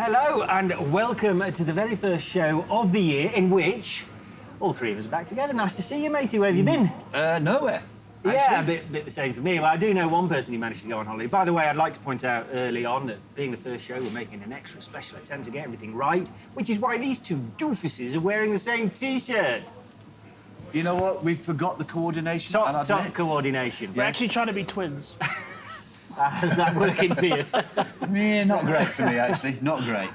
Hello and welcome to the very first show of the year in which all three of us are back together. Nice to see you, matey. Where have you been? Nowhere. Yeah, a bit the same for me. Well, I do know one person who managed to go on holiday. By the way, I'd like to point out early on that being the first show, we're making an extra special attempt to get everything right, which is why these two doofuses are wearing the same T-shirt. You know what? We forgot the coordination. Top coordination. We're actually trying to be twins. How's that working for you? Yeah, not great for me, actually. Not great.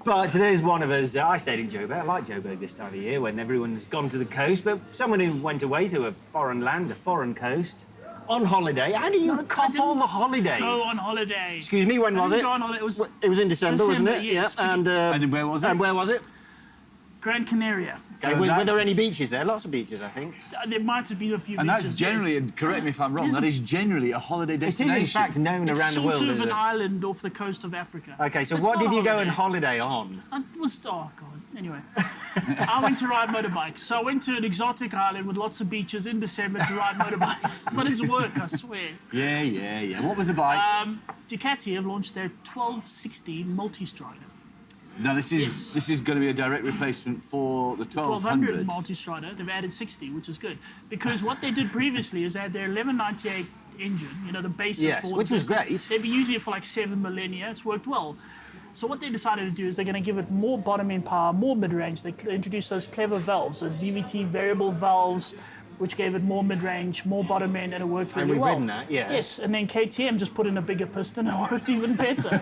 But there's one of us. I stayed in Joburg. I like Joburg this time of year when everyone's gone to the coast. But someone who went away to a foreign land, a foreign coast, on holiday. How do you cop all the holidays? Go on holiday. Excuse me, when was it? Go on holiday. It was in December, wasn't it? Yes. Yeah. And where was it? And where was it? Grand Canaria. Okay, were there any beaches there? Lots of beaches, I think. There might have been a few And beaches. that's generally, and correct me if I'm wrong, that is generally a holiday It destination. is, in fact, known around the world. Sort as of an a- island off the coast of Africa. Okay, so It's what not did a you go on holiday. holiday on? It was, oh God, anyway. I went to ride motorbikes. So I went to an exotic island with lots of beaches in December to ride motorbikes. But it's work, I swear. Yeah. What was the bike? Ducati have launched their 1260 Multistrada. Now, this is going to be a direct replacement for the 1200. 1200 Multistrada. They've added 60, which is good. Because what they did previously is they had their 1198 engine, you know, the basis Yes, for which was great. They've been using it for like 7 millennia. It's worked well. So what they decided to do is they're going to give it more bottom end power, more mid-range. They introduced those clever valves, those VVT variable valves, which gave it more mid-range, more bottom end, and it worked really we've well. ridden that, yes. Yes, and then KTM just put in a bigger piston and it worked even better.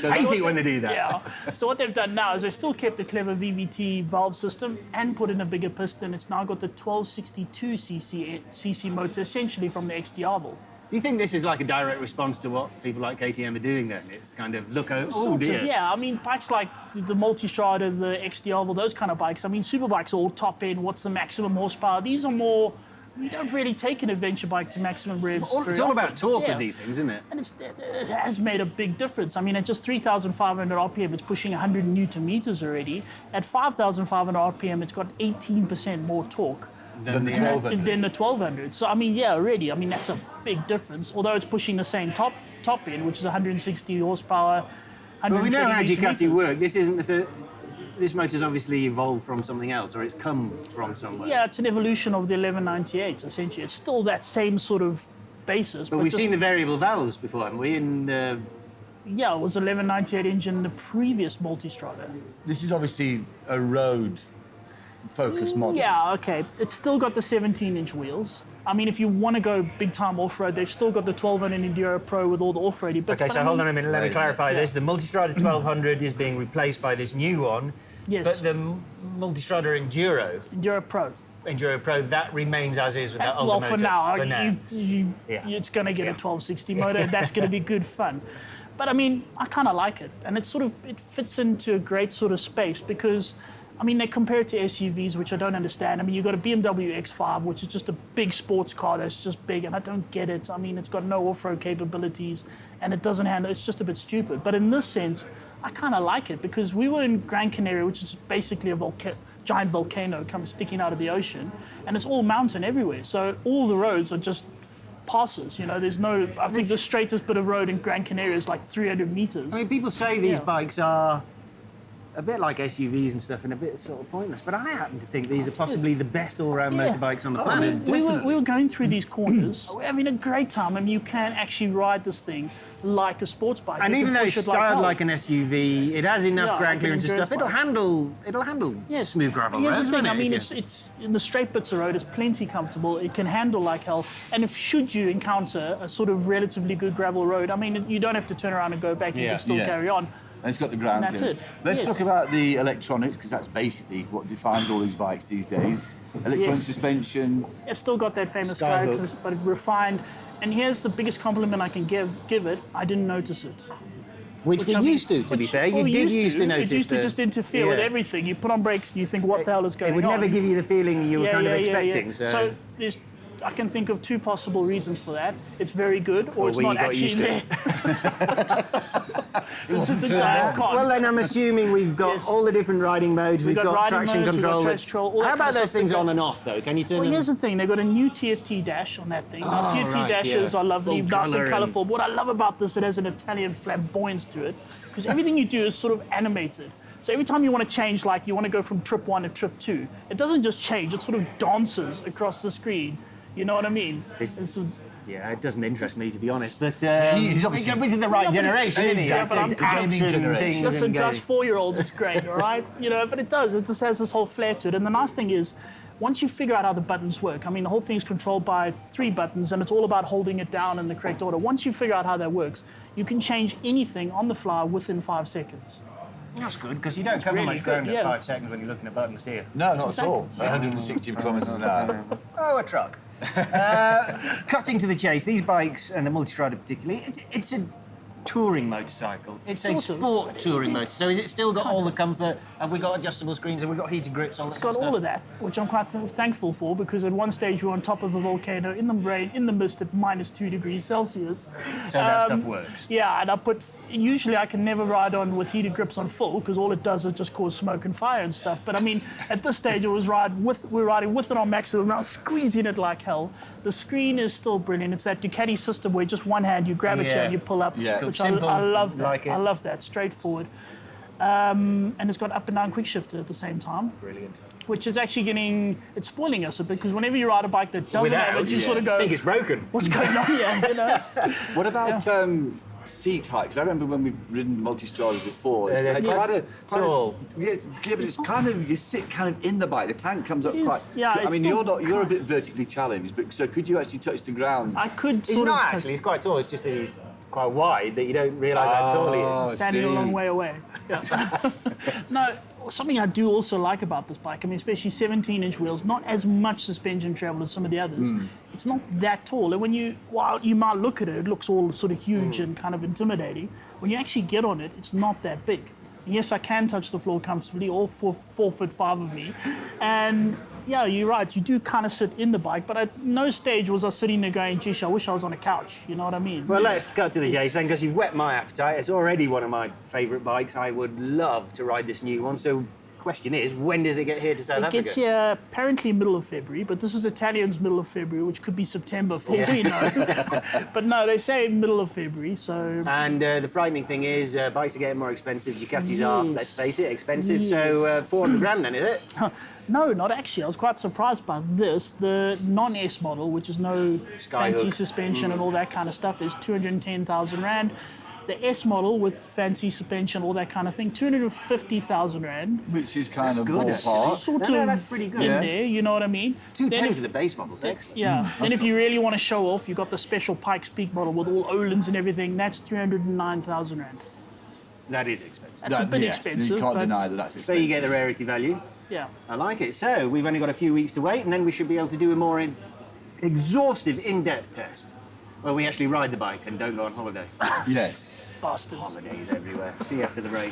So I hate it when they do that. Yeah. So what they've done now is they've still kept the clever VVT valve system and put in a bigger piston. It's now got the 1262 cc motor, essentially from the XDR valve. Do you think this is like a direct response to what people like KTM are doing then? It's kind of, look, oh Sort dear. of, yeah. I mean, bikes like the Multistrada, the XDR valve, those kind of bikes. I mean, superbikes are all top end. What's the maximum horsepower? These are more. You don't really take an adventure bike to maximum revs. It's all about torque Yeah. with these things, isn't it? And it has made a big difference. I mean, at just 3,500 RPM, it's pushing 100 Newton meters already. At 5,500 RPM, it's got 18% more torque Than the 1200. than the 1200. So, I mean, yeah, already. I mean, that's a big difference. Although it's pushing the same top end, which is 160 horsepower, 130 Well, we know how Newton Ducati meters. work. This isn't the first. This motor's obviously evolved from something else, or it's come from somewhere. Yeah, it's an evolution of the 1198, essentially. It's still that same sort of basis. But we've just- seen the variable valves before, haven't we? Yeah, it was 1198 engine, the previous Multistrada. This is obviously a road-focused model. Yeah, okay. It's still got the 17-inch wheels. I mean, if you want to go big-time off-road, they've still got the 1200 Enduro Pro with all the off-roady. Okay, so hold on a minute. Let me clarify Yeah. this. The Multistrada 1200 is being replaced by this new one. Yes. But the Multistrada Enduro Pro. Enduro Pro, that remains as is with that older Well, motor. for now, Yeah. it's going to get a 1260 motor. That's going to be good fun. But I mean, I kind of like it, and it fits into a great sort of space because, I mean, they compare it to SUVs, which I don't understand. I mean, you've got a BMW X5, which is just a big sports car that's just big, and I don't get it. I mean, it's got no off-road capabilities, and it doesn't handle. It's just a bit stupid. But in this sense, I kind of like it because we were in Grand Canaria, which is basically a giant volcano comes sticking out of the ocean, and it's all mountain everywhere. So all the roads are just passes. You know, there's no. I think the straightest bit of road in Grand Canaria is like 300 meters. I mean, people say these Yeah. bikes are a bit like SUVs and stuff and a bit sort of pointless, but I happen to think these are possibly the best all-round Yeah. motorbikes on the I planet. mean, we were going through these corners. We're having a great time. I mean, you can actually ride this thing like a sports bike. And You even can though push it's it like styled hell. like an SUV, it has enough Yeah, ground like clearance an and stuff. endurance It'll handle Yes. smooth gravel Here's roads, the thing. won't I mean, if you- it's in the straight bits of road. It's plenty comfortable. It can handle like hell. And if should you encounter a sort of relatively good gravel road, I mean, you don't have to turn around and go back. You Yeah. can still Yeah. carry on. And it's got the ground That's clearance. it. Let's Yes. talk about the electronics, because that's basically what defines all these bikes these days. Electronic Yes. suspension. It's still got that famous Skyhook. skyhook, but refined. And here's the biggest compliment I can give it. I didn't notice it. which we I mean, used to be which- fair. You well, did used to notice It used to the- just interfere with yeah. everything. You put on brakes and you think, what the hell is going It on? would never give you the feeling you were kind of expecting. So, there's I can think of two possible reasons for that. It's very good, or it's we not got actually used to there. it. It's just a giant con. Well, then I'm assuming we've got Yes. all the different riding modes. We've got got riding traction modes, we've got control. traction control, all that How kind of about those stuff things that on go- and off, though? Can you turn Well, them? here's the thing. They've got a new TFT dash on that thing. Now, Oh, TFT right, dashes yeah. are lovely, Full nice colour and and- colourful. What I love about this, it has an Italian flamboyance to it, because everything you do is sort of animated. So every time you want to change, like you want to go from trip 1 to trip 2, it doesn't just change, it sort of dances across the screen. You know what I mean? It's a- Yeah, it doesn't interest me, to be honest. But He's obviously- he's in the right generation, isn't he? Yeah, but I'm It's gaming apps and generation. things Listen, and to us going- 4-year-olds, it's great, all right? You know, but it does. It just has this whole flair to it. And the nice thing is, once you figure out how the buttons work, I mean, the whole thing is controlled by 3 buttons, and it's all about holding it down in the correct order. Once you figure out how that works, you can change anything on the fly within 5 seconds. That's good, because you don't cover really much ground good, at yeah. 5 seconds when you're looking at buttons, do you? No, not at all. 160 kilometres an hour. Oh, a truck. Cutting to the chase, these bikes, and the Multistrada particularly, it's a touring motorcycle. It's a Sort of. sport touring motorcycle. So is it still got all the comfort? Have we got adjustable screens? Have we got heated grips? All that It's got all of that, which I'm quite thankful for, because at one stage we were on top of a volcano in the rain, in the mist at -2 degrees Celsius. So that stuff works. Yeah, and usually I can never ride on with heated grips on full, because all it does is just cause smoke and fire and stuff. But I mean, at this stage we're riding with it on maximum, now squeezing it like hell. The screen is still brilliant. It's that Ducati system where just one hand you grab it here Yeah. and you pull up, Yeah. which Simple, I love that. like it. I love that, straightforward. And it's got up and down quick shifter at the same time, Brilliant. which is actually it's spoiling us a bit, because whenever you ride a bike that doesn't have it, you sort of I go, think it's broken. what's going on here? You know? What about seat height? Because I remember when we've ridden Multistradas before, it's Yeah, quite a tall. it's kind of, you sit kind of in the bike. The tank comes up It is, quite. yeah, I it's mean, still you're a kind- bit vertically challenged, but so could you actually touch the ground? I could He's sort not of touch- actually, he's quite tall. It's just that he's quite wide that you don't realise how tall he Oh, is. standing a see. long way away. Yeah. No, something I do also like about this bike, I mean, especially 17-inch wheels, not as much suspension travel as some of the others. It's not that tall. And while you might look at it, it looks all sort of huge and kind of intimidating. When you actually get on it, it's not that big. And yes, I can touch the floor comfortably, all 4'5" of me. And yeah, you're right, you do kind of sit in the bike, but at no stage was I sitting there going, geez, I wish I was on a couch. You know what I mean? Well, let's cut to the chase then, because you've whet my appetite. It's already one of my favourite bikes. I would love to ride this new one. So, question is, when does it get here to South It Africa? gets here apparently middle of February, but this is Italian's middle of February, which could be September for all we know. But no, they say middle of February, so And the frightening thing is, bikes are getting more expensive. Ducatis are, Yes. let's face it, expensive. So 400 grand then, is it? no, not actually. I was quite surprised by this. The non-S model, which is no fancy Skyhook. suspension and all that kind of stuff, is 210,000 Rand. The S model with fancy suspension, all that kind of thing, 250,000 Rand. Which is kind of good. ballpark. Sort No, of that's pretty good. in Yeah. there, you know what I mean? 210 Then for the base model, thanks. Yeah. Then if you really want to show off, you've got the special Pikes Peak model with all Olins and everything. That's 309,000 Rand. That is expensive. That's a bit You expensive, can't but deny that that's So expensive. you get the rarity value. yeah. I like it. So we've only got a few weeks to wait, and then we should be able to do a more exhaustive, in-depth test, where we actually ride the bike and don't go on holiday. Yes. Bastards. Holidays everywhere. See you after the break.